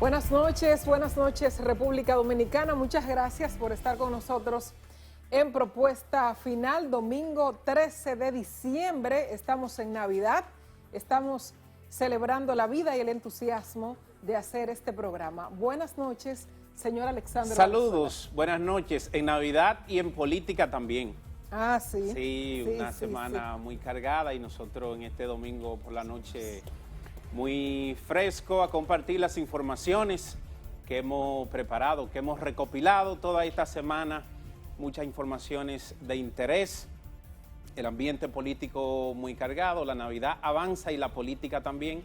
Buenas noches República Dominicana. Muchas gracias por estar con nosotros en Propuesta Final, domingo 13 de diciembre. Estamos en Navidad, estamos celebrando la vida y el entusiasmo de hacer este programa. Buenas noches, señor Alexandre. Saludos, buenas noches, en Navidad y en política también. Ah, sí. Sí, una semana muy cargada y nosotros en este domingo por la noche muy fresco a compartir las informaciones que hemos preparado, que hemos recopilado toda esta semana, muchas informaciones de interés, el ambiente político muy cargado, la Navidad avanza y la política también.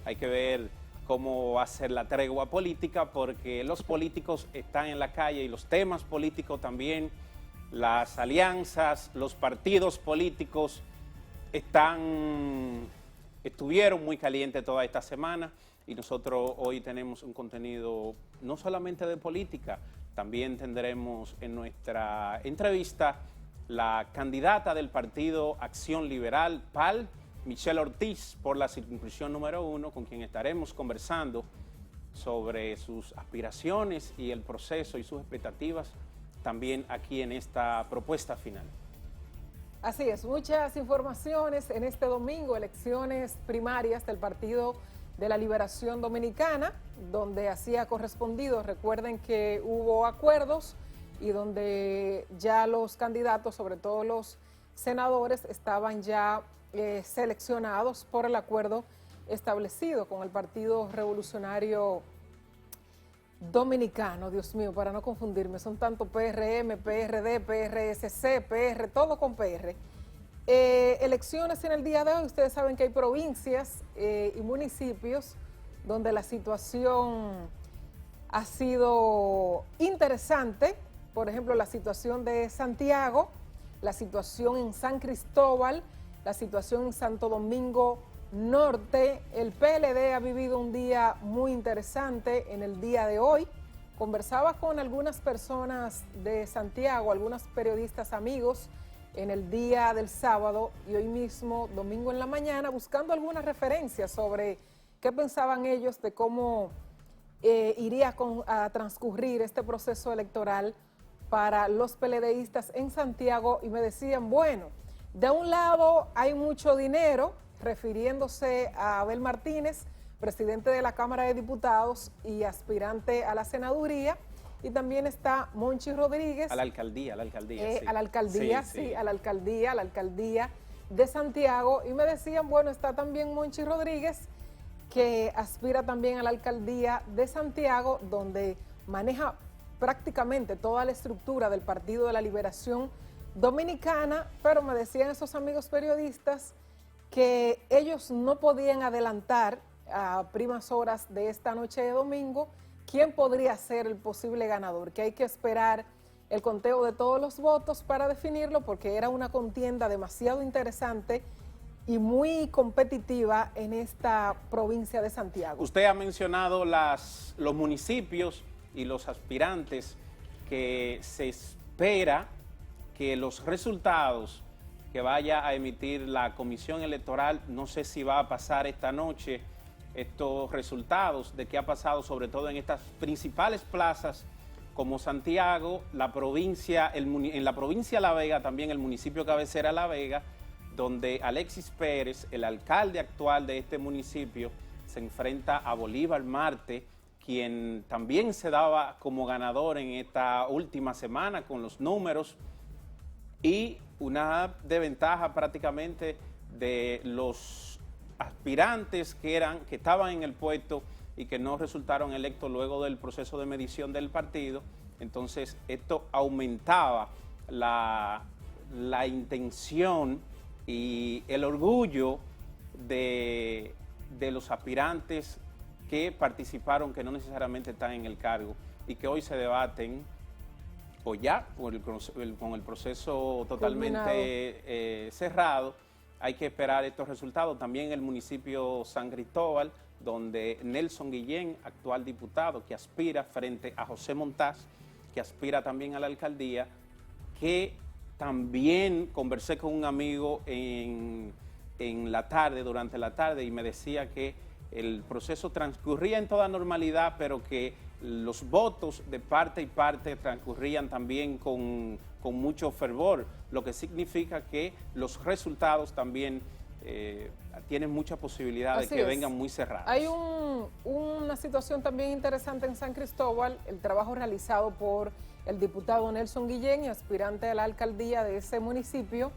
Hay que ver cómo va a ser la tregua política porque los políticos están en la calle y los temas políticos también, las alianzas, los partidos políticos estuvieron muy calientes toda esta semana y nosotros hoy tenemos un contenido no solamente de política, también tendremos en nuestra entrevista la candidata del partido Acción Liberal, PAL, Michelle Ortiz, por la circunscripción número 1, con quien estaremos conversando sobre sus aspiraciones y el proceso y sus expectativas también aquí en esta propuesta final. Así es, muchas informaciones en este domingo, elecciones primarias del Partido de la Liberación Dominicana, donde así ha correspondido. Recuerden que hubo acuerdos y donde ya los candidatos, sobre todo los senadores, estaban ya seleccionados por el acuerdo establecido con el Partido Revolucionario Dominicano. Dios mío, para no confundirme, son tanto PRM, PRD, PRSC, PR, todo con PR. Elecciones en el día de hoy, ustedes saben que hay provincias y municipios donde la situación ha sido interesante. Por ejemplo, la situación de Santiago, la situación en San Cristóbal, la situación en Santo Domingo Norte. El PLD ha vivido un día muy interesante en el día de hoy. Conversaba con algunas personas de Santiago, algunos periodistas amigos en el día del sábado y hoy mismo, domingo en la mañana, buscando algunas referencias sobre qué pensaban ellos de cómo iría a transcurrir este proceso electoral para los PLDistas en Santiago, y me decían, bueno, de un lado hay mucho dinero, refiriéndose a Abel Martínez, presidente de la Cámara de Diputados y aspirante a la senaduría, y también está Monchi Rodríguez. A la alcaldía, sí. A la alcaldía, sí, a la alcaldía de Santiago, y me decían, bueno, está también Monchi Rodríguez, que aspira también a la alcaldía de Santiago, donde maneja prácticamente toda la estructura del Partido de la Liberación Dominicana, pero me decían esos amigos periodistas que ellos no podían adelantar a primas horas de esta noche de domingo quién podría ser el posible ganador, que hay que esperar el conteo de todos los votos para definirlo, porque era una contienda demasiado interesante y muy competitiva en esta provincia de Santiago. Usted ha mencionado los municipios y los aspirantes que se espera que los resultados que vaya a emitir la Comisión Electoral, no sé si va a pasar esta noche, estos resultados de qué ha pasado sobre todo en estas principales plazas como Santiago, la provincia, en la provincia de La Vega, también el municipio cabecera La Vega, donde Alexis Pérez, el alcalde actual de este municipio, se enfrenta a Bolívar Marte, quien también se daba como ganador en esta última semana con los números, y una desventaja prácticamente de los aspirantes que estaban en el puesto y que no resultaron electos luego del proceso de medición del partido. Entonces esto aumentaba la intención y el orgullo de los aspirantes que participaron, que no necesariamente están en el cargo y que hoy se debaten o ya con el proceso totalmente cerrado. Hay que esperar estos resultados. También el municipio San Cristóbal, donde Nelson Guillén, actual diputado, que aspira frente a José Montaz, que aspira también a la alcaldía, que también conversé con un amigo en la tarde, durante la tarde, y me decía que el proceso transcurría en toda normalidad, pero que los votos de parte y parte transcurrían también con mucho fervor, lo que significa que los resultados también tienen mucha posibilidad de que vengan muy cerrados. Hay una situación también interesante en San Cristóbal, el trabajo realizado por el diputado Nelson Guillén, aspirante a la alcaldía de ese municipio.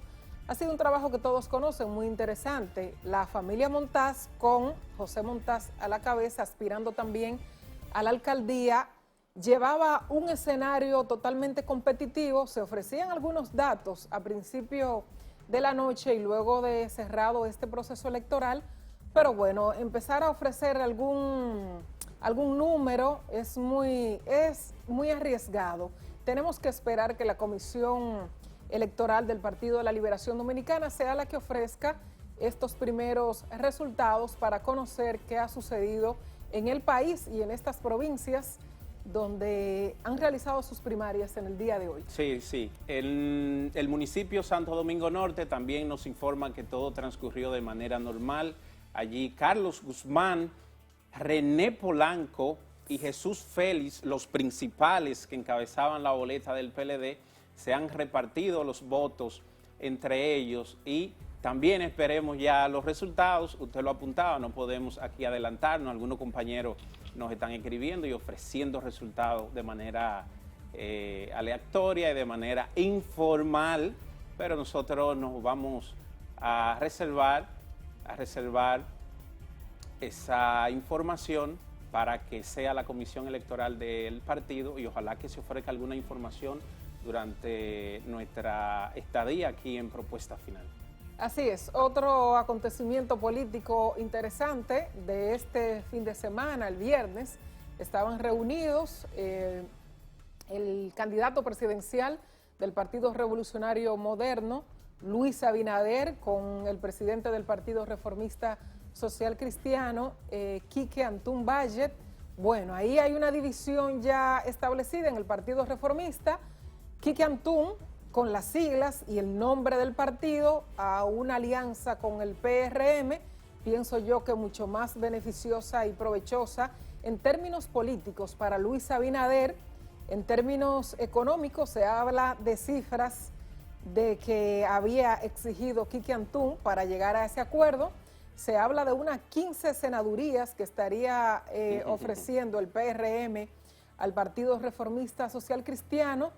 Ha sido un trabajo que todos conocen, muy interesante. La familia Montaz, con José Montaz a la cabeza, aspirando también a la alcaldía, llevaba un escenario totalmente competitivo. Se ofrecían algunos datos a principio de la noche y luego de cerrado este proceso electoral, pero bueno, empezar a ofrecer algún número es muy arriesgado. Tenemos que esperar que la Comisión Electoral del Partido de la Liberación Dominicana sea la que ofrezca estos primeros resultados para conocer qué ha sucedido en el país y en estas provincias donde han realizado sus primarias en el día de hoy. Sí, sí. El municipio Santo Domingo Norte también nos informa que todo transcurrió de manera normal. Allí Carlos Guzmán, René Polanco y Jesús Félix, los principales que encabezaban la boleta del PLD, se han repartido los votos entre ellos y también esperemos ya los resultados. Usted lo apuntaba, no podemos aquí adelantarnos, algunos compañeros nos están escribiendo y ofreciendo resultados de manera aleatoria y de manera informal, pero nosotros nos vamos a reservar esa información para que sea la comisión electoral del partido y ojalá que se ofrezca alguna información durante nuestra estadía aquí en Propuesta Final. Así es, otro acontecimiento político interesante de este fin de semana, el viernes, estaban reunidos el candidato presidencial del Partido Revolucionario Moderno, Luis Abinader, con el presidente del Partido Reformista Social Cristiano, Quique Antún Vallet. Bueno, ahí hay una división ya establecida en el Partido Reformista. Quique Antún, con las siglas y el nombre del partido, a una alianza con el PRM, pienso yo que mucho más beneficiosa y provechosa en términos políticos para Luis Abinader. En términos económicos se habla de cifras de que había exigido Quique Antún para llegar a ese acuerdo. Se habla de unas 15 senadurías que estaría ofreciendo el PRM al Partido Reformista Social Cristiano.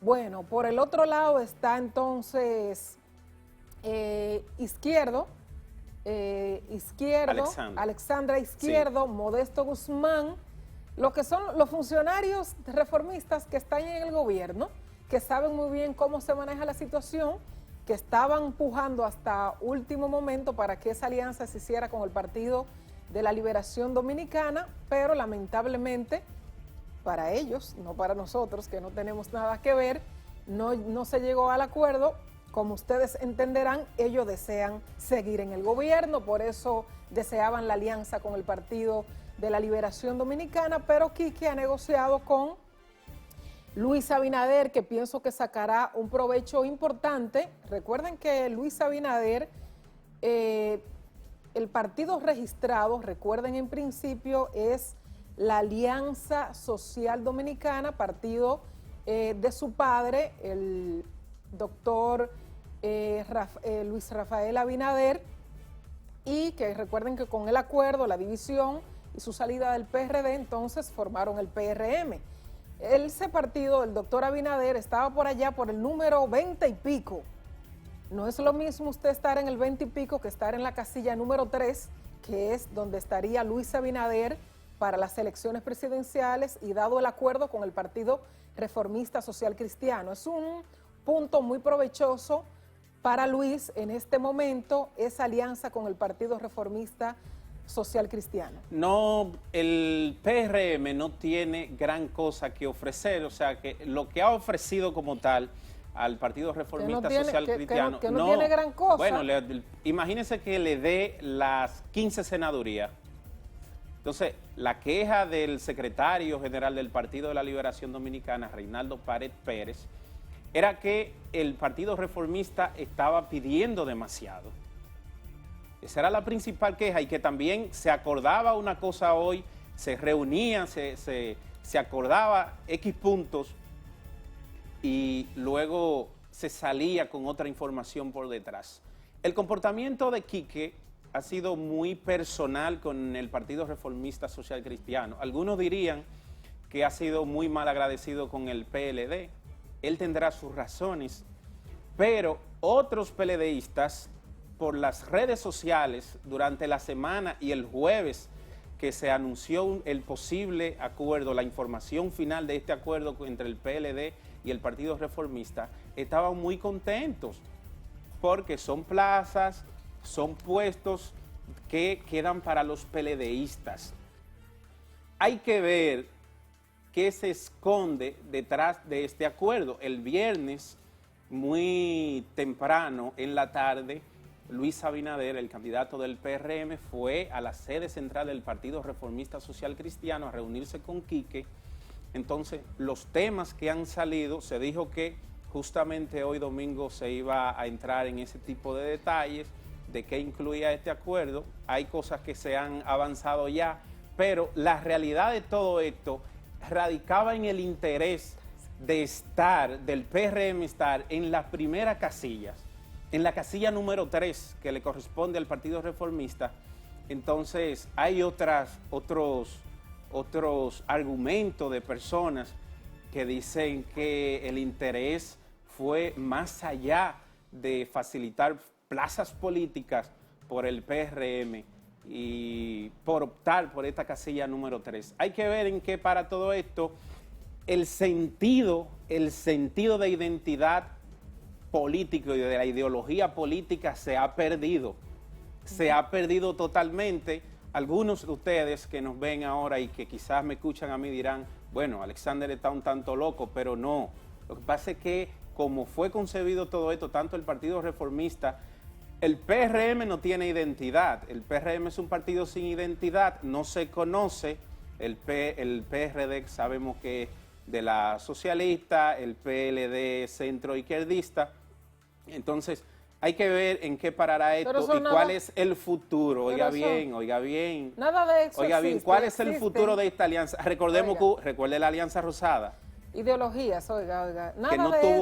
Bueno, por el otro lado está entonces Alexandra Izquierdo, sí. Modesto Guzmán, lo que son los funcionarios reformistas que están en el gobierno, que saben muy bien cómo se maneja la situación, que estaban pujando hasta último momento para que esa alianza se hiciera con el Partido de la Liberación Dominicana, pero lamentablemente para ellos, no para nosotros, que no tenemos nada que ver, no se llegó al acuerdo. Como ustedes entenderán, ellos desean seguir en el gobierno, por eso deseaban la alianza con el Partido de la Liberación Dominicana, pero Quique ha negociado con Luis Abinader, que pienso que sacará un provecho importante. Recuerden que Luis Abinader, el partido registrado, recuerden en principio, es la Alianza Social Dominicana, partido de su padre, el doctor Luis Rafael Abinader, y que recuerden que con el acuerdo, la división y su salida del PRD, entonces formaron el PRM. Ese partido, el doctor Abinader, estaba por allá por el número 20 y pico. No es lo mismo usted estar en el 20 y pico que estar en la casilla número 3, que es donde estaría Luis Abinader para las elecciones presidenciales y dado el acuerdo con el Partido Reformista Social Cristiano. Es un punto muy provechoso para Luis en este momento, esa alianza con el Partido Reformista Social Cristiano. No, el PRM no tiene gran cosa que ofrecer, o sea que lo que ha ofrecido como tal al Partido Reformista Social Cristiano que no tiene gran cosa. Bueno, imagínense que le dé las 15 senadurías. Entonces, la queja del secretario general del Partido de la Liberación Dominicana, Reinaldo Pared Pérez, era que el Partido Reformista estaba pidiendo demasiado. Esa era la principal queja, y que también se acordaba una cosa hoy, se reunían, se acordaba X puntos y luego se salía con otra información por detrás. El comportamiento de Quique ha sido muy personal con el Partido Reformista Social Cristiano. Algunos dirían que ha sido muy mal agradecido con el PLD. Él tendrá sus razones, pero otros PLDistas, por las redes sociales durante la semana y el jueves que se anunció el posible acuerdo, la información final de este acuerdo entre el PLD y el Partido Reformista, estaban muy contentos porque son plazas, son puestos que quedan para los PLDistas. Hay que ver qué se esconde detrás de este acuerdo. El viernes, muy temprano en la tarde, Luis Abinader, el candidato del PRM, fue a la sede central del Partido Reformista Social Cristiano a reunirse con Quique. Entonces, los temas que han salido, se dijo que justamente hoy domingo se iba a entrar en ese tipo de detalles de qué incluía este acuerdo. Hay cosas que se han avanzado ya, pero la realidad de todo esto radicaba en el interés de estar, del PRM estar en las primeras casillas, en la casilla número 3 que le corresponde al Partido Reformista. Entonces hay otros argumentos de personas que dicen que el interés fue más allá de facilitar plazas políticas por el PRM y por optar por esta casilla número 3. Hay que ver en qué para todo esto el sentido de identidad político y de la ideología política se ha perdido totalmente. Algunos de ustedes que nos ven ahora y que quizás me escuchan a mí dirán, bueno, Alexander está un tanto loco, pero no. Lo que pasa es que como fue concebido todo esto, tanto el Partido Reformista, el PRM no tiene identidad. El PRM es un partido sin identidad, no se conoce. El PRD sabemos que es de la socialista, el PLD centro izquierdista. Entonces, hay que ver en qué parará esto y cuál es el futuro. Oiga bien. Nada de eso Oiga bien, ¿cuál es el futuro de esta alianza? Recordemos recuerde la Alianza Rosada. Ideologías, oiga.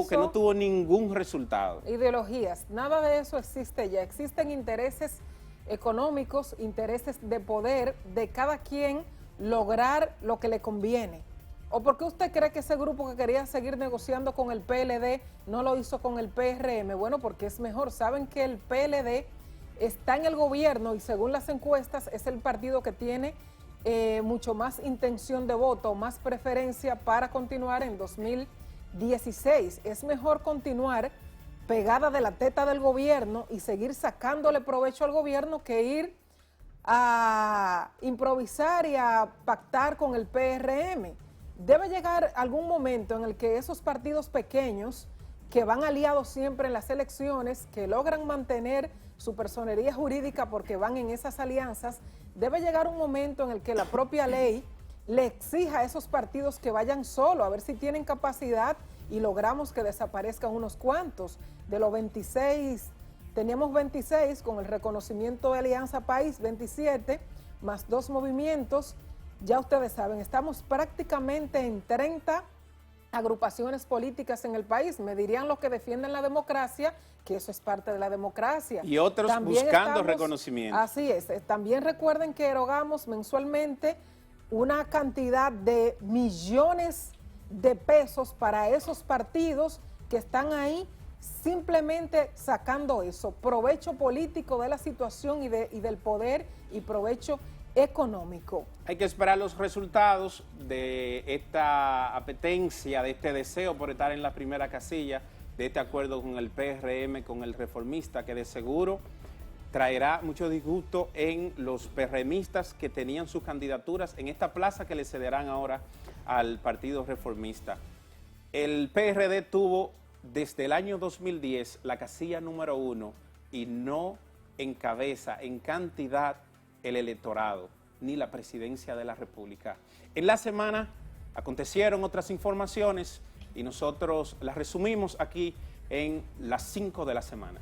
Que no tuvo ningún resultado. Ideologías, nada de eso existe ya. Existen intereses económicos, intereses de poder de cada quien lograr lo que le conviene. ¿O por qué usted cree que ese grupo que quería seguir negociando con el PLD no lo hizo con el PRM? Bueno, porque es mejor. Saben que el PLD está en el gobierno y según las encuestas es el partido que tiene mucho más intención de voto, más preferencia para continuar en 2016. Es mejor continuar pegada de la teta del gobierno y seguir sacándole provecho al gobierno que ir a improvisar y a pactar con el PRM. Debe llegar algún momento en el que esos partidos pequeños que van aliados siempre en las elecciones, que logran mantener su personería jurídica porque van en esas alianzas, debe llegar un momento en el que la propia ley le exija a esos partidos que vayan solo, a ver si tienen capacidad y logramos que desaparezcan unos cuantos. De los 26, teníamos 26 con el reconocimiento de Alianza País, 27, más 2 movimientos. Ya ustedes saben, estamos prácticamente en 30 agrupaciones políticas en el país. Me dirían los que defienden la democracia que eso es parte de la democracia. Y otros también buscando reconocimiento. Así es. También recuerden que erogamos mensualmente una cantidad de millones de pesos para esos partidos que están ahí simplemente sacando eso, provecho político de la situación y del poder y provecho económico. Hay que esperar los resultados de esta apetencia, de este deseo por estar en la primera casilla, de este acuerdo con el PRM, con el Reformista, que de seguro traerá mucho disgusto en los PRMistas que tenían sus candidaturas en esta plaza que le cederán ahora al Partido Reformista. El PRD tuvo desde el año 2010 la casilla número 1 y no encabeza en cantidad el electorado ni la presidencia de la República. En la semana acontecieron otras informaciones y nosotros las resumimos aquí en las 5 de la semana.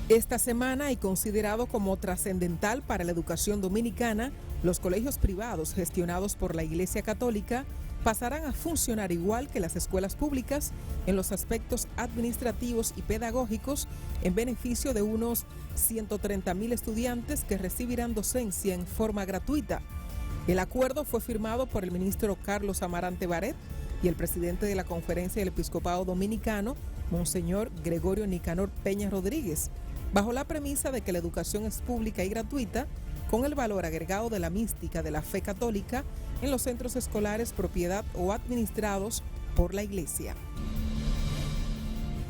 Esta semana, y considerado como trascendental para la educación dominicana, los colegios privados gestionados por la Iglesia Católica pasarán a funcionar igual que las escuelas públicas en los aspectos administrativos y pedagógicos en beneficio de unos 130,000 estudiantes que recibirán docencia en forma gratuita. El acuerdo fue firmado por el ministro Carlos Amarante Barret y el presidente de la Conferencia del Episcopado Dominicano, Monseñor Gregorio Nicanor Peña Rodríguez, bajo la premisa de que la educación es pública y gratuita, con el valor agregado de la mística de la fe católica en los centros escolares propiedad o administrados por la Iglesia.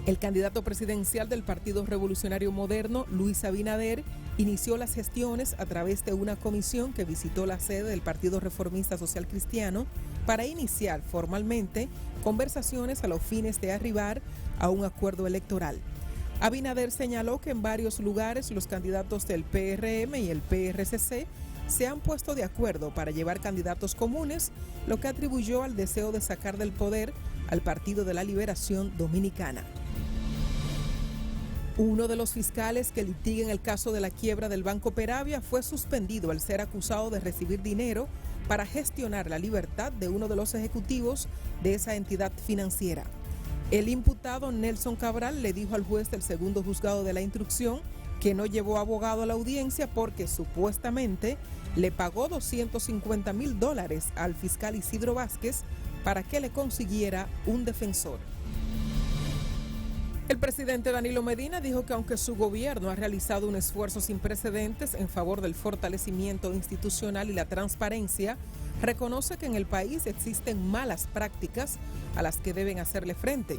El candidato presidencial del Partido Revolucionario Moderno, Luis Abinader, inició las gestiones a través de una comisión que visitó la sede del Partido Reformista Social Cristiano para iniciar formalmente conversaciones a los fines de arribar a un acuerdo electoral. Abinader señaló que en varios lugares los candidatos del PRM y el PRCC se han puesto de acuerdo para llevar candidatos comunes, lo que atribuyó al deseo de sacar del poder al Partido de la Liberación Dominicana. Uno de los fiscales que litiguen el caso de la quiebra del Banco Peravia fue suspendido al ser acusado de recibir dinero para gestionar la libertad de uno de los ejecutivos de esa entidad financiera. El imputado Nelson Cabral le dijo al juez del segundo juzgado de la instrucción que no llevó abogado a la audiencia porque supuestamente le pagó $250,000 al fiscal Isidro Vázquez para que le consiguiera un defensor. El presidente Danilo Medina dijo que aunque su gobierno ha realizado un esfuerzo sin precedentes en favor del fortalecimiento institucional y la transparencia, reconoce que en el país existen malas prácticas a las que deben hacerle frente.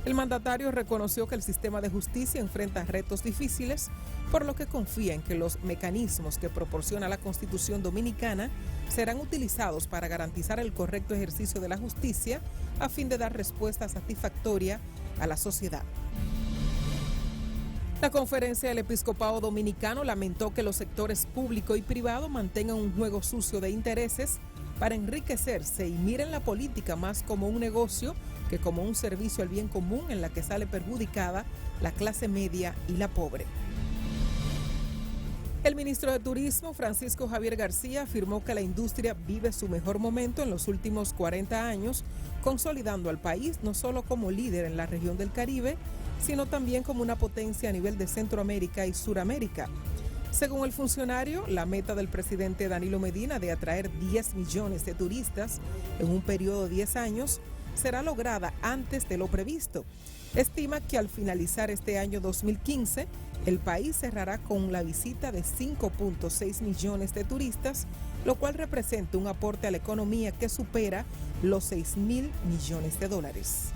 El mandatario reconoció que el sistema de justicia enfrenta retos difíciles, por lo que confía en que los mecanismos que proporciona la Constitución Dominicana serán utilizados para garantizar el correcto ejercicio de la justicia a fin de dar respuesta satisfactoria a la sociedad. La Conferencia del Episcopado Dominicano lamentó que los sectores público y privado mantengan un juego sucio de intereses para enriquecerse y miren la política más como un negocio que como un servicio al bien común en la que sale perjudicada la clase media y la pobre. El ministro de Turismo, Francisco Javier García, afirmó que la industria vive su mejor momento en los últimos 40 años, consolidando al país no solo como líder en la región del Caribe, sino también como una potencia a nivel de Centroamérica y Suramérica. Según el funcionario, la meta del presidente Danilo Medina de atraer 10 millones de turistas en un periodo de 10 años será lograda antes de lo previsto. Estima que al finalizar este año 2015, el país cerrará con la visita de 5.6 millones de turistas, lo cual representa un aporte a la economía que supera los 6,000 millones de dólares.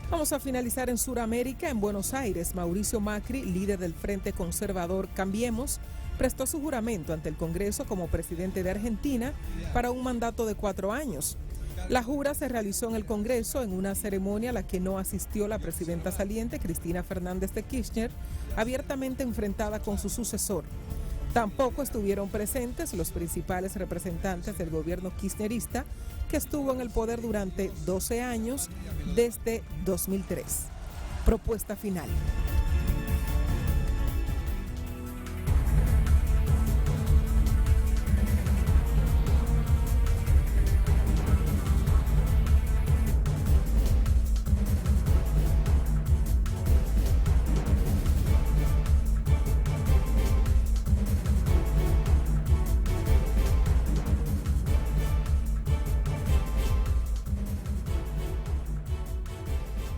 Vamos a finalizar en Sudamérica. En Buenos Aires, Mauricio Macri, líder del Frente Conservador Cambiemos, prestó su juramento ante el Congreso como presidente de Argentina para un mandato de 4 años. La jura se realizó en el Congreso en una ceremonia a la que no asistió la presidenta saliente, Cristina Fernández de Kirchner, abiertamente enfrentada con su sucesor. Tampoco estuvieron presentes los principales representantes del gobierno kirchnerista, que estuvo en el poder durante 12 años desde 2003. Propuesta final.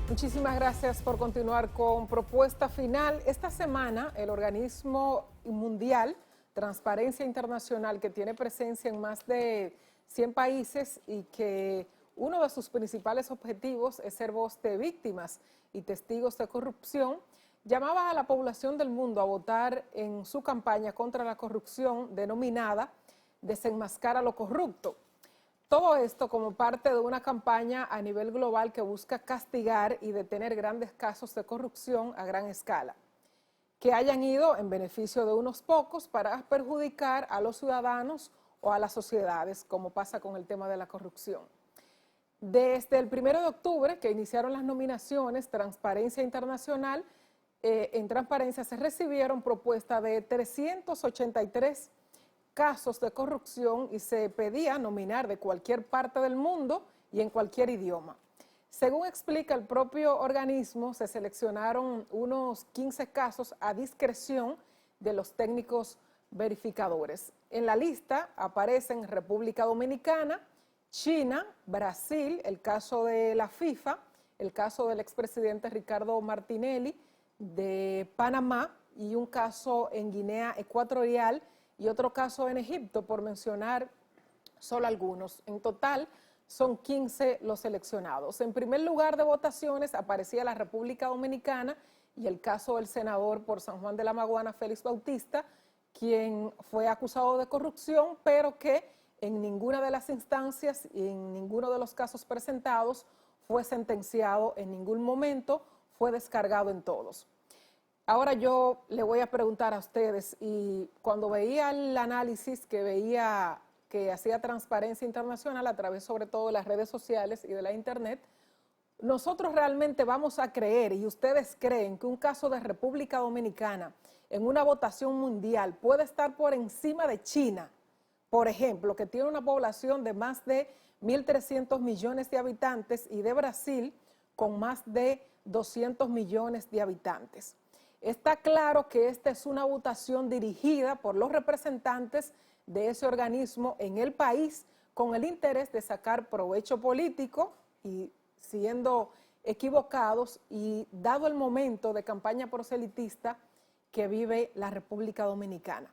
Muchísimas gracias por continuar con Propuesta Final. Esta semana, el organismo mundial, Transparencia Internacional, que tiene presencia en más de 100 países y que uno de sus principales objetivos es ser voz de víctimas y testigos de corrupción, llamaba a la población del mundo a votar en su campaña contra la corrupción denominada Desenmascara lo corrupto. Todo esto como parte de una campaña a nivel global que busca castigar y detener grandes casos de corrupción a gran escala, que hayan ido en beneficio de unos pocos para perjudicar a los ciudadanos o a las sociedades, como pasa con el tema de la corrupción. Desde el 1 de octubre, que iniciaron las nominaciones, Transparencia Internacional en transparencia se recibieron propuestas de 383 casos de corrupción y se pedía nominar de cualquier parte del mundo y en cualquier idioma. Según explica el propio organismo, se seleccionaron unos 15 casos a discreción de los técnicos verificadores. En la lista aparecen República Dominicana, China, Brasil, el caso de la FIFA, el caso del expresidente Ricardo Martinelli de Panamá y un caso en Guinea Ecuatorial y otro caso en Egipto, por mencionar solo algunos. En total son 15 los seleccionados. En primer lugar de votaciones aparecía la República Dominicana y el caso del senador por San Juan de la Maguana, Félix Bautista, quien fue acusado de corrupción, pero que en ninguna de las instancias y en ninguno de los casos presentados fue sentenciado en ningún momento, fue descargado en todos. Ahora yo le voy a preguntar a ustedes, y cuando veía el análisis que hacía Transparencia Internacional a través sobre todo de las redes sociales y de la internet, nosotros realmente vamos a creer, y ustedes creen, que un caso de República Dominicana en una votación mundial puede estar por encima de China, por ejemplo, que tiene una población de más de 1.300 millones de habitantes, y de Brasil con más de 200 millones de habitantes. Está claro que esta es una votación dirigida por los representantes de ese organismo en el país con el interés de sacar provecho político y siendo equivocados y dado el momento de campaña proselitista que vive la República Dominicana.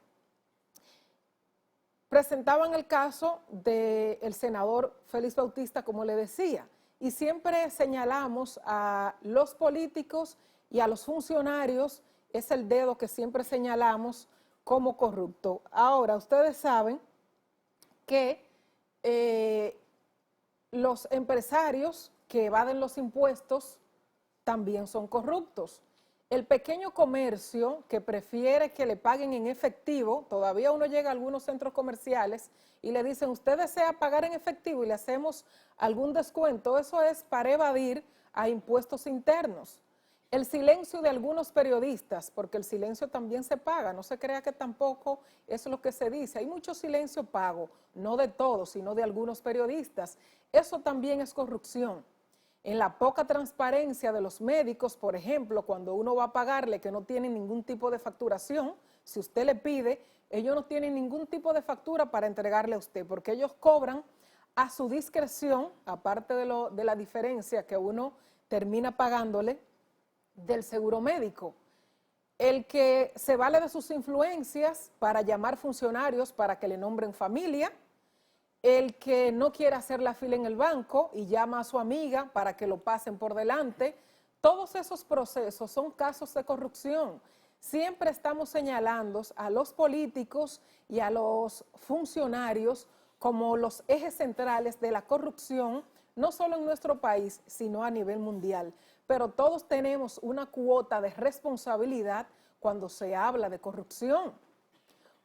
Presentaban el caso del senador Félix Bautista, como le decía, y siempre señalamos a los políticos y a los funcionarios, es el dedo que siempre señalamos como corrupto. Ahora, ustedes saben que los empresarios que evaden los impuestos también son corruptos. El pequeño comercio que prefiere que le paguen en efectivo, todavía uno llega a algunos centros comerciales y le dicen, ¿usted desea pagar en efectivo y le hacemos algún descuento? Eso es para evadir a impuestos internos. El silencio de algunos periodistas, porque el silencio también se paga, no se crea que tampoco es lo que se dice. Hay mucho silencio pago, no de todos, sino de algunos periodistas. Eso también es corrupción. En la poca transparencia de los médicos, por ejemplo, cuando uno va a pagarle que no tienen ningún tipo de facturación, si usted le pide, ellos no tienen ningún tipo de factura para entregarle a usted, porque ellos cobran a su discreción, aparte de la diferencia que uno termina pagándole del seguro médico. El que se vale de sus influencias para llamar funcionarios para que le nombren familia, el que no quiere hacer la fila en el banco y llama a su amiga para que lo pasen por delante, todos esos procesos son casos de corrupción. Siempre estamos señalando a los políticos y a los funcionarios como los ejes centrales de la corrupción, no solo en nuestro país, sino a nivel mundial. Pero todos tenemos una cuota de responsabilidad cuando se habla de corrupción.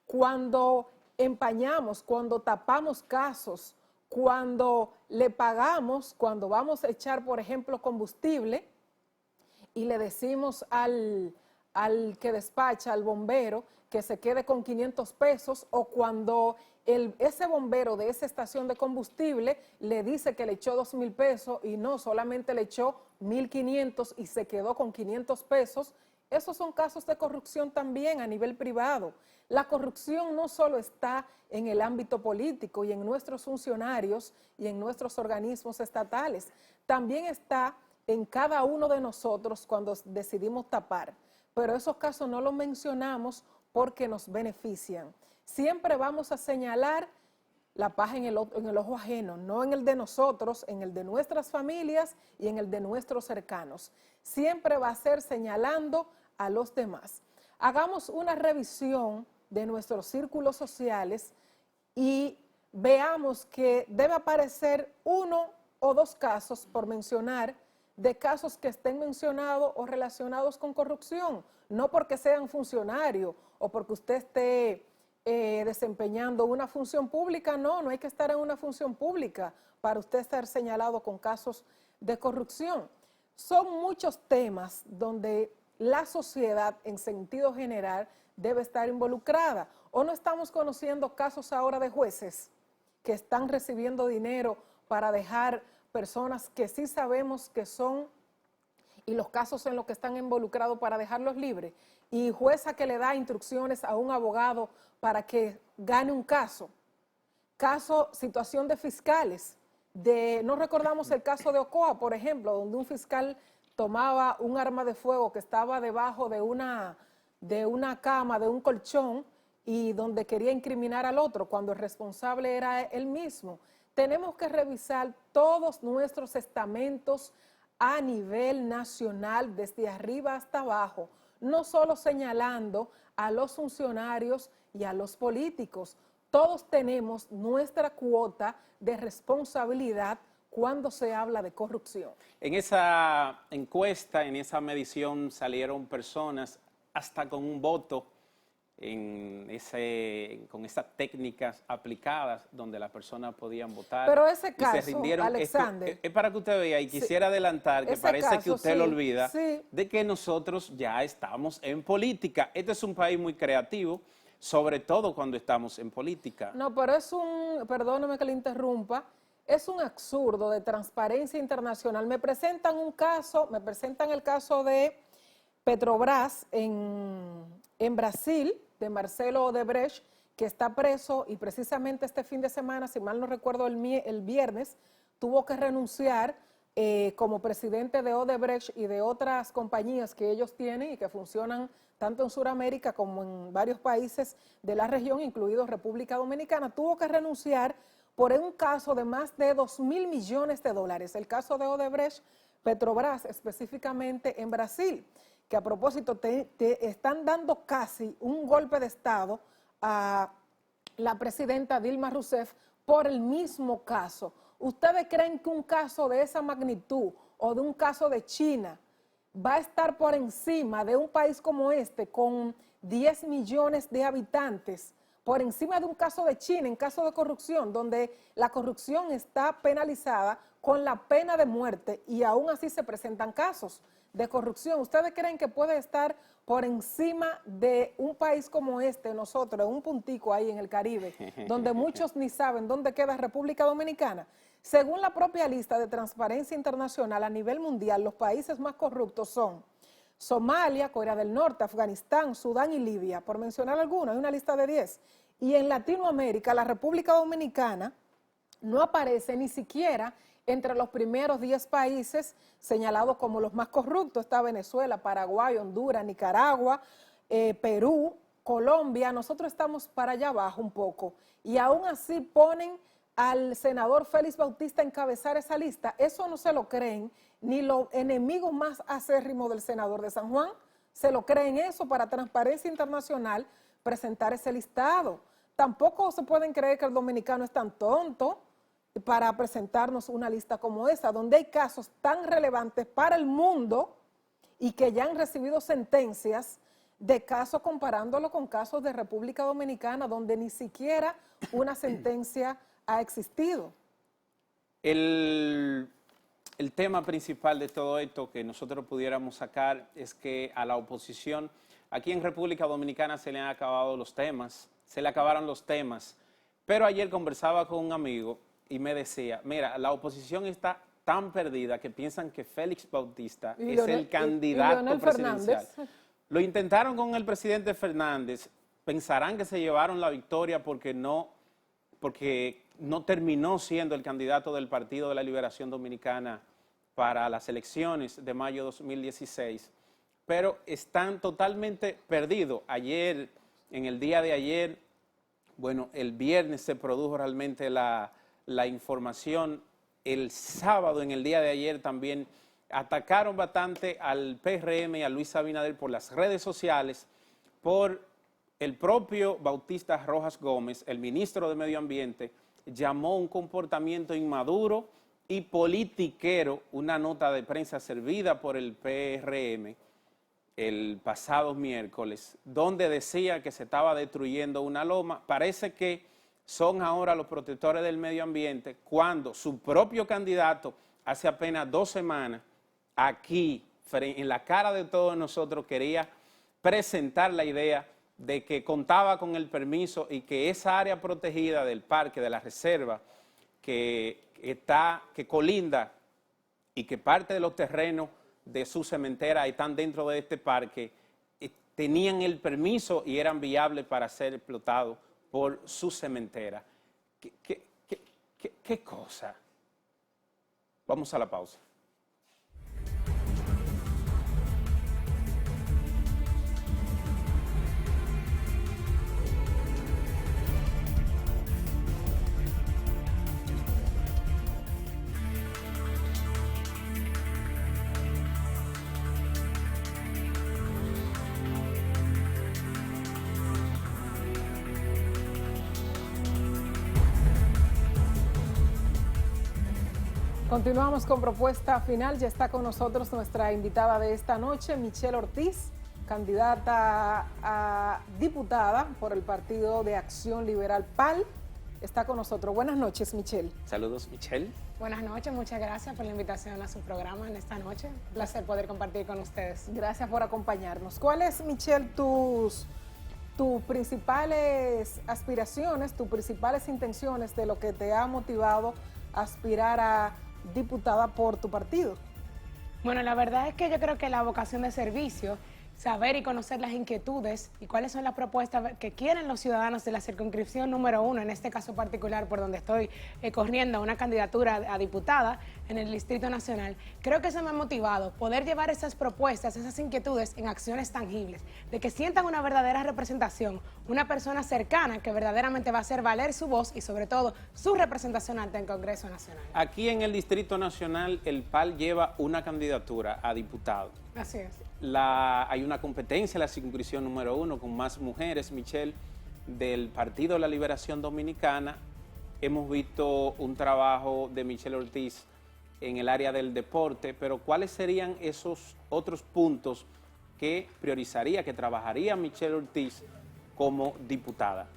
Cuando empañamos, cuando tapamos casos, cuando le pagamos, cuando vamos a echar, por ejemplo, combustible y le decimos al que despacha, al bombero, que se quede con 500 pesos, o cuando ese bombero de esa estación de combustible le dice que le echó 2,000 pesos y no, solamente le echó 1,500 y se quedó con 500 pesos, esos son casos de corrupción también a nivel privado. La corrupción no solo está en el ámbito político y en nuestros funcionarios y en nuestros organismos estatales, también está en cada uno de nosotros cuando decidimos tapar. Pero esos casos no los mencionamos porque nos benefician. Siempre vamos a señalar la paja en el ojo ajeno, no en el de nosotros, en el de nuestras familias y en el de nuestros cercanos. Siempre va a ser señalando a los demás. Hagamos una revisión de nuestros círculos sociales y veamos que debe aparecer 1 o 2 casos, por mencionar, de casos que estén mencionados o relacionados con corrupción, no porque sean funcionarios o porque usted esté desempeñando una función pública, no hay que estar en una función pública para usted estar señalado con casos de corrupción. Son muchos temas donde la sociedad en sentido general debe estar involucrada. ¿O no estamos conociendo casos ahora de jueces que están recibiendo dinero para dejar personas que sí sabemos que son, y los casos en los que están involucrados para dejarlos libres, y jueza que le da instrucciones a un abogado para que gane un caso? Situación de fiscales, no recordamos el caso de Ocoa, por ejemplo, donde un fiscal tomaba un arma de fuego que estaba debajo de una cama, de un colchón, y donde quería incriminar al otro, cuando el responsable era él mismo. Tenemos que revisar todos nuestros estamentos a nivel nacional, desde arriba hasta abajo, no solo señalando a los funcionarios y a los políticos. Todos tenemos nuestra cuota de responsabilidad cuando se habla de corrupción. En esa encuesta, en esa medición, salieron personas hasta con un voto con esas técnicas aplicadas donde las personas podían votar. Pero ese caso, y se rindieron. Alexander, es para que usted vea, y quisiera adelantar, que parece caso, que usted lo sí, olvida, sí, de que nosotros ya estamos en política. Este es un país muy creativo, sobre todo cuando estamos en política. No, pero perdóneme que le interrumpa, es un absurdo de Transparencia Internacional. Me presentan el caso de Petrobras en Brasil, de Marcelo Odebrecht, que está preso, y precisamente este fin de semana, si mal no recuerdo, el viernes, tuvo que renunciar como presidente de Odebrecht y de otras compañías que ellos tienen y que funcionan tanto en Sudamérica como en varios países de la región, incluido República Dominicana. Tuvo que renunciar por un caso de más de 2.000 millones de dólares, el caso de Odebrecht, Petrobras, específicamente en Brasil, que a propósito te están dando casi un golpe de Estado a la presidenta Dilma Rousseff por el mismo caso. ¿Ustedes creen que un caso de esa magnitud o de un caso de China va a estar por encima de un país como este con 10 millones de habitantes, por encima de un caso de China en caso de corrupción, donde la corrupción está penalizada con la pena de muerte y aún así se presentan casos de corrupción? ¿Ustedes creen que puede estar por encima de un país como este, nosotros, un puntico ahí en el Caribe, donde muchos ni saben dónde queda República Dominicana? Según la propia lista de Transparencia Internacional a nivel mundial, los países más corruptos son Somalia, Corea del Norte, Afganistán, Sudán y Libia, por mencionar algunos, hay una lista de 10. Y en Latinoamérica, la República Dominicana no aparece ni siquiera entre los primeros 10 países señalados como los más corruptos. Está Venezuela, Paraguay, Honduras, Nicaragua, Perú, Colombia. Nosotros estamos para allá abajo un poco. Y aún así ponen al senador Félix Bautista a encabezar esa lista. Eso no se lo creen ni los enemigos más acérrimos del senador de San Juan. Se lo creen eso para Transparencia Internacional presentar ese listado. Tampoco se pueden creer que el dominicano es tan tonto para presentarnos una lista como esa, donde hay casos tan relevantes para el mundo y que ya han recibido sentencias de casos, comparándolo con casos de República Dominicana, donde ni siquiera una sentencia ha existido. El tema principal de todo esto que nosotros pudiéramos sacar es que a la oposición, aquí en República Dominicana se le han acabado los temas, se le acabaron los temas, pero ayer conversaba con un amigo y me decía, mira, la oposición está tan perdida que piensan que Félix Bautista es el candidato presidencial. Lo intentaron con el presidente Fernández, pensarán que se llevaron la victoria porque no terminó siendo el candidato del Partido de la Liberación Dominicana para las elecciones de mayo de 2016, pero están totalmente perdidos. Ayer, en el día de ayer, bueno, el viernes se produjo realmente la información. El sábado, en el día de ayer, también atacaron bastante al PRM y a Luis Abinader por las redes sociales, por el propio Bautista Rojas Gómez, el ministro de Medio Ambiente, llamó un comportamiento inmaduro y politiquero una nota de prensa servida por el PRM el pasado miércoles, donde decía que se estaba destruyendo una loma. Parece que son ahora los protectores del medio ambiente, cuando su propio candidato hace apenas 2 semanas aquí en la cara de todos nosotros, quería presentar la idea de que contaba con el permiso y que esa área protegida del parque, de la reserva, que colinda y que parte de los terrenos de su cementera están dentro de este parque, tenían el permiso y eran viables para ser explotados por su cementera. ¿Qué cosa? Vamos a la pausa. Continuamos con Propuesta Final. Ya está con nosotros nuestra invitada de esta noche, Michelle Ortiz, candidata a diputada por el Partido de Acción Liberal PAL. Está con nosotros. Buenas noches, Michelle. Saludos, Michelle. Buenas noches, muchas gracias por la invitación a su programa en esta noche. Un placer poder compartir con ustedes. Gracias por acompañarnos. ¿Cuáles, Michelle, tus principales aspiraciones, tus principales intenciones de lo que te ha motivado a aspirar a diputada por tu partido? Bueno, la verdad es que yo creo que la vocación de servicio, saber y conocer las inquietudes y cuáles son las propuestas que quieren los ciudadanos de la circunscripción número 1, en este caso particular por donde estoy corriendo una candidatura a diputada en el Distrito Nacional, creo que eso me ha motivado, poder llevar esas propuestas, esas inquietudes en acciones tangibles, de que sientan una verdadera representación, una persona cercana que verdaderamente va a hacer valer su voz y sobre todo su representación ante el Congreso Nacional. Aquí en el Distrito Nacional el PAL lleva una candidatura a diputado. Así es. Hay una competencia en la circunscripción número 1 con más mujeres, Michelle, del Partido de la Liberación Dominicana. Hemos visto un trabajo de Michelle Ortiz en el área del deporte, pero ¿cuáles serían esos otros puntos que priorizaría, que trabajaría Michelle Ortiz como diputada?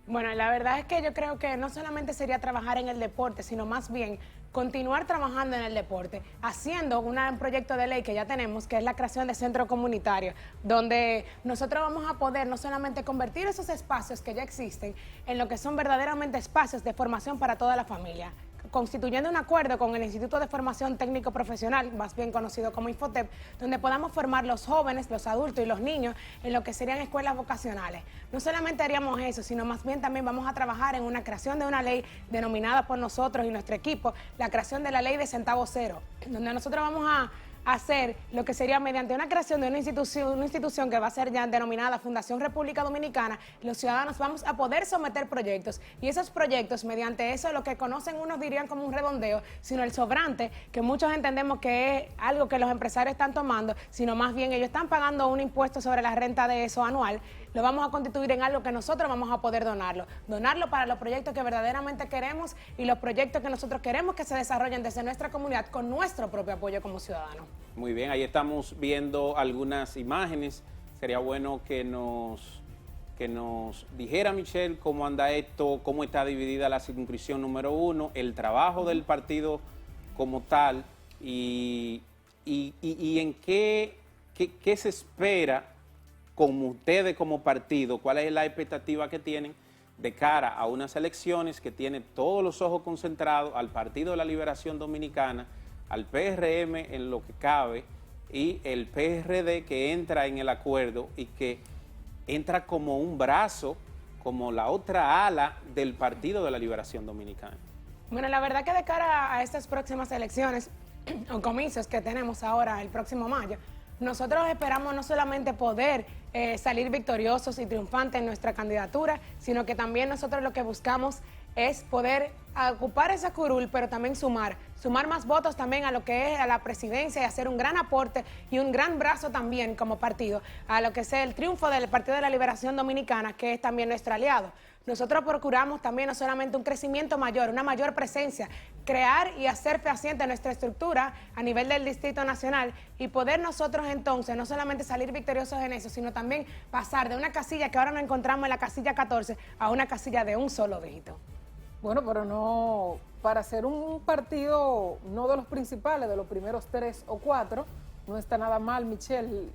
Bueno, la verdad es que yo creo que no solamente sería trabajar en el deporte, sino más bien continuar trabajando en el deporte, haciendo un proyecto de ley que ya tenemos, que es la creación de centros comunitarios, donde nosotros vamos a poder no solamente convertir esos espacios que ya existen en lo que son verdaderamente espacios de formación para toda la familia, constituyendo un acuerdo con el Instituto de Formación Técnico Profesional, más bien conocido como Infotep, donde podamos formar los jóvenes, los adultos y los niños en lo que serían escuelas vocacionales. No solamente haríamos eso, sino más bien también vamos a trabajar en una creación de una ley denominada por nosotros y nuestro equipo, la creación de la ley de centavo cero, donde nosotros vamos a hacer lo que sería mediante una creación de una institución que va a ser ya denominada Fundación República Dominicana. Los ciudadanos vamos a poder someter proyectos y esos proyectos, mediante eso, lo que conocen unos dirían como un redondeo, sino el sobrante, que muchos entendemos que es algo que los empresarios están tomando, sino más bien ellos están pagando un impuesto sobre la renta de eso anual, lo vamos a constituir en algo que nosotros vamos a poder donarlo para los proyectos que verdaderamente queremos y los proyectos que nosotros queremos que se desarrollen desde nuestra comunidad con nuestro propio apoyo como ciudadanos. Muy bien, ahí estamos viendo algunas imágenes. Sería bueno que nos dijera, Michelle, cómo anda esto, cómo está dividida la circunscripción número 1, el trabajo del partido como tal y en qué se espera como ustedes como partido, cuál es la expectativa que tienen de cara a unas elecciones que tiene todos los ojos concentrados al Partido de la Liberación Dominicana, al PRM en lo que cabe y el PRD que entra en el acuerdo y que entra como un brazo, como la otra ala del Partido de la Liberación Dominicana. Bueno, la verdad que de cara a estas próximas elecciones o comicios que tenemos ahora el próximo mayo, nosotros esperamos no solamente poder salir victoriosos y triunfantes en nuestra candidatura, sino que también nosotros lo que buscamos es poder ocupar esa curul, pero también sumar más votos también a lo que es a la presidencia y hacer un gran aporte y un gran brazo también como partido a lo que es el triunfo del Partido de la Liberación Dominicana, que es también nuestro aliado. Nosotros procuramos también no solamente un crecimiento mayor, una mayor presencia, crear y hacer fehaciente nuestra estructura a nivel del Distrito Nacional y poder nosotros entonces no solamente salir victoriosos en eso, sino también pasar de una casilla que ahora nos encontramos en la casilla 14 a una casilla de un solo dígito. Bueno, pero no, para ser un partido no de los principales, de los primeros 3 o 4, no está nada mal, Michelle,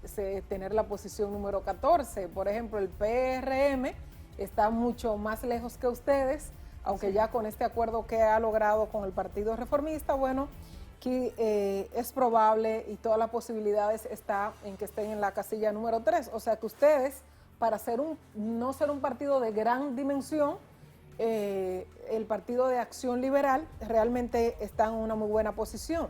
tener la posición número 14. Por ejemplo, el PRM está mucho más lejos que ustedes, aunque ya con este acuerdo que ha logrado con el Partido Reformista, bueno, que es probable y todas las posibilidades está en que estén en la casilla número 3. O sea que ustedes, para no ser un partido de gran dimensión, el Partido de Acción Liberal realmente está en una muy buena posición.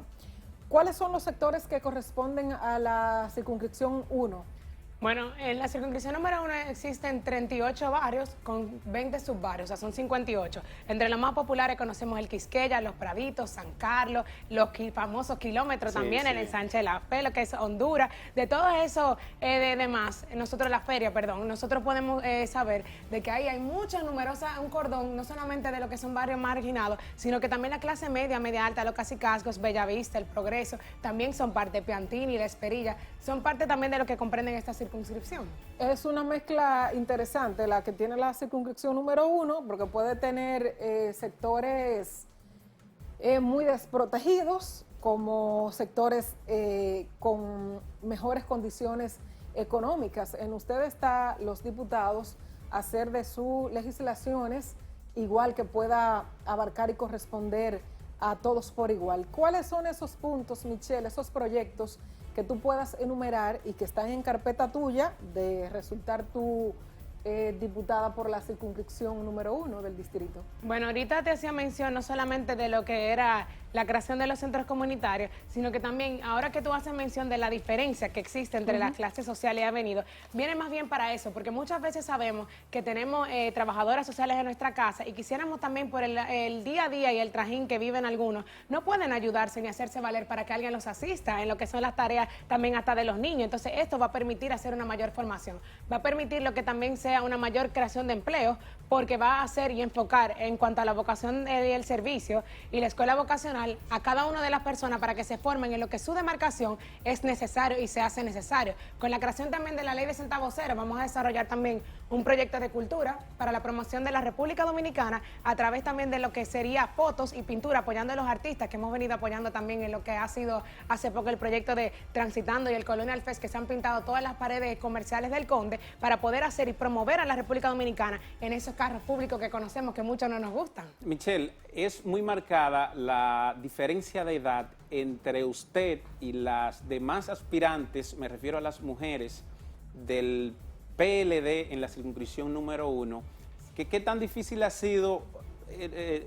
¿Cuáles son los sectores que corresponden a la circunscripción 1? Bueno, en la circunscripción número 1 existen 38 barrios con 20 subbarrios, o sea, son 58. Entre los más populares conocemos el Quisqueya, Los Praditos, San Carlos, los famosos kilómetros también, el Ensanche de la Fe, lo que es Honduras. De todo eso demás, nosotros nosotros podemos saber de que ahí hay mucha numerosa, un cordón, no solamente de lo que son barrios marginados, sino que también la clase media, media alta, los Cacicazgos, Bellavista, El Progreso, también son parte, Piantini, La Esperilla, son parte también de lo que comprenden esta circunscripción. Es una mezcla interesante la que tiene la circunscripción número 1, porque puede tener sectores muy desprotegidos, como sectores con mejores condiciones económicas. En usted está los diputados hacer de sus legislaciones igual que pueda abarcar y corresponder a todos por igual. ¿Cuáles son esos puntos, Michelle, esos proyectos que tú puedas enumerar y que están en carpeta tuya de resultar tú diputada por la circunscripción número 1 del distrito? Bueno, ahorita te hacía mención no solamente de lo que era la creación de los centros comunitarios, sino que también, ahora que tú haces mención de la diferencia que existe entre las clases sociales y avenidos, viene más bien para eso, porque muchas veces sabemos que tenemos trabajadoras sociales en nuestra casa y quisiéramos también por el día a día y el trajín que viven algunos, no pueden ayudarse ni hacerse valer para que alguien los asista en lo que son las tareas también hasta de los niños. Entonces, esto va a permitir hacer una mayor formación, va a permitir lo que también sea una mayor creación de empleos, porque va a hacer y enfocar en cuanto a la vocación y el servicio y la escuela vocacional a cada una de las personas para que se formen en lo que su demarcación es necesario y se hace necesario. Con la creación también de la ley de centavos cero, vamos a desarrollar también un proyecto de cultura para la promoción de la República Dominicana a través también de lo que sería fotos y pintura, apoyando a los artistas, que hemos venido apoyando también en lo que ha sido hace poco el proyecto de Transitando y el Colonial Fest, que se han pintado todas las paredes comerciales del Conde para poder hacer y promover a la República Dominicana en esos carros públicos que conocemos que muchos no nos gustan. Michelle, es muy marcada la diferencia de edad entre usted y las demás aspirantes, me refiero a las mujeres del PLD en la circunscripción número 1. ¿Qué tan difícil ha sido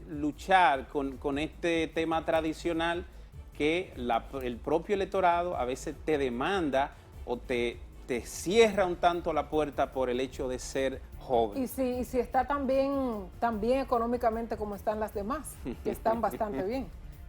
luchar con este tema tradicional que el propio electorado a veces te demanda o te cierra un tanto la puerta por el hecho de ser joven? Y si está tan bien económicamente como están las demás, que están bastante bien.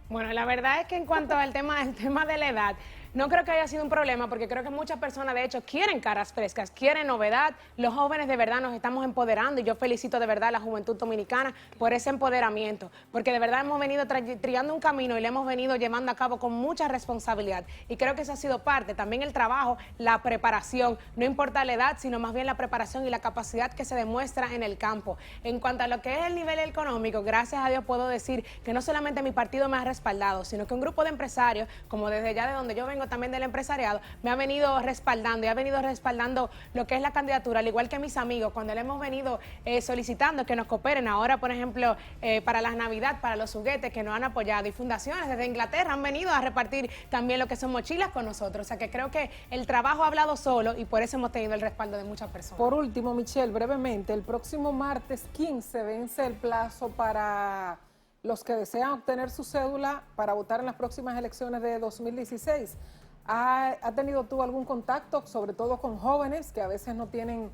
Bueno, la verdad es que en cuanto al tema de la edad, no creo que haya sido un problema, porque creo que muchas personas de hecho quieren caras frescas, quieren novedad. Los jóvenes de verdad nos estamos empoderando y yo felicito de verdad a la juventud dominicana por ese empoderamiento, porque de verdad hemos venido triando un camino y lo hemos venido llevando a cabo con mucha responsabilidad, y creo que eso ha sido parte, también el trabajo, la preparación, no importa la edad, sino más bien la preparación y la capacidad que se demuestra en el campo. En cuanto a lo que es el nivel económico, gracias a Dios puedo decir que no solamente mi partido me ha respaldado, sino que un grupo de empresarios, como desde ya de donde yo vengo también del empresariado, me ha venido respaldando y ha venido respaldando lo que es la candidatura, al igual que mis amigos, cuando le hemos venido solicitando que nos cooperen ahora, por ejemplo, para la Navidad, para los juguetes que nos han apoyado, y fundaciones desde Inglaterra han venido a repartir también lo que son mochilas con nosotros. O sea que creo que el trabajo ha hablado solo y por eso hemos tenido el respaldo de muchas personas. Por último, Michelle, brevemente, el próximo martes 15 vence el plazo para los que desean obtener su cédula para votar en las próximas elecciones de 2016. ¿Ha tenido tú algún contacto, sobre todo con jóvenes que a veces no tienen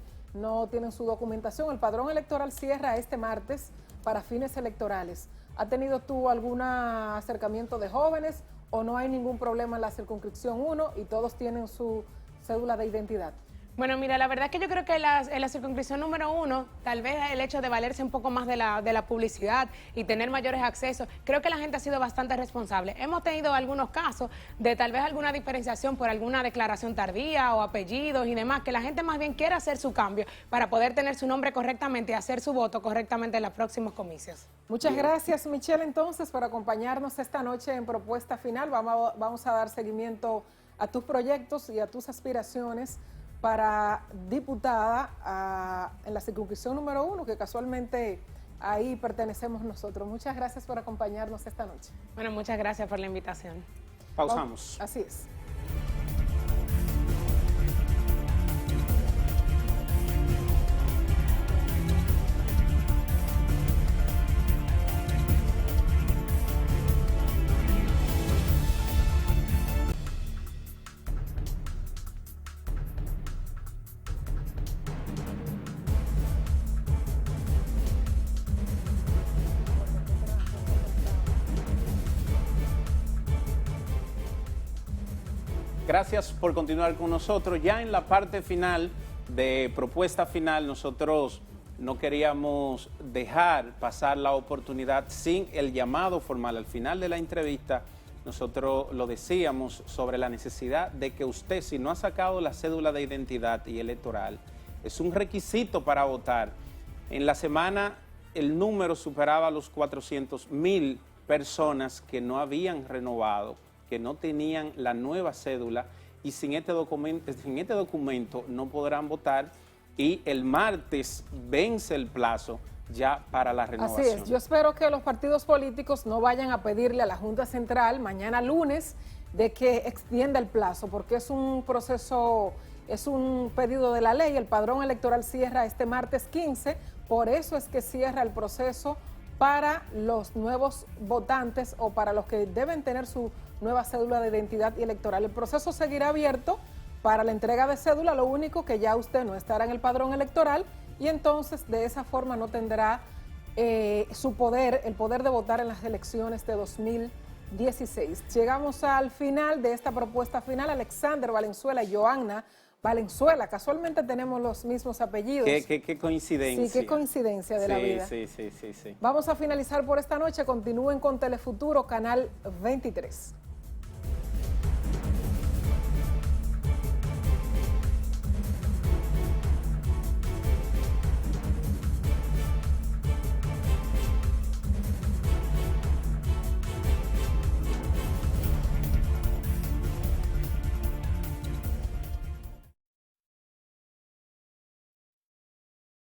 su documentación? El padrón electoral cierra este martes para fines electorales. ¿Ha tenido tú algún acercamiento de jóvenes o no hay ningún problema en la circunscripción 1 y todos tienen su cédula de identidad? Bueno, mira, la verdad es que yo creo que en la circunscripción número 1, tal vez el hecho de valerse un poco más de la publicidad y tener mayores accesos, creo que la gente ha sido bastante responsable. Hemos tenido algunos casos de tal vez alguna diferenciación por alguna declaración tardía o apellidos y demás, que la gente más bien quiere hacer su cambio para poder tener su nombre correctamente y hacer su voto correctamente en los próximos comicios. Muchas gracias, Michelle, entonces, por acompañarnos esta noche en Propuesta Final. Vamos a dar seguimiento a tus proyectos y a tus aspiraciones para diputada en la circunscripción número 1, que casualmente ahí pertenecemos nosotros. Muchas gracias por acompañarnos esta noche. Bueno, muchas gracias por la invitación. Pausamos. Así es. Gracias por continuar con nosotros. Ya en la parte final de Propuesta Final, nosotros no queríamos dejar pasar la oportunidad sin el llamado formal. Al final de la entrevista, nosotros lo decíamos sobre la necesidad de que usted, si no ha sacado la cédula de identidad y electoral, es un requisito para votar. En la semana, el número superaba los 400,000 personas que no habían renovado, que no tenían la nueva cédula y sin este documento no podrán votar, y el martes vence el plazo ya para la renovación. Así es, yo espero que los partidos políticos no vayan a pedirle a la Junta Central mañana lunes de que extienda el plazo, porque es un proceso, es un pedido de la ley. El padrón electoral cierra este martes 15, por eso es que cierra el proceso para los nuevos votantes o para los que deben tener su nueva cédula de identidad y electoral. El proceso seguirá abierto para la entrega de cédula, lo único que ya usted no estará en el padrón electoral y entonces de esa forma no tendrá su poder, el poder de votar en las elecciones de 2016. Llegamos al final de esta propuesta final. Alexander Valenzuela y Joanna Valenzuela, casualmente tenemos los mismos apellidos. Qué coincidencia. Sí, qué coincidencia de la vida. Sí. Vamos a finalizar por esta noche. Continúen con Telefuturo, canal 23.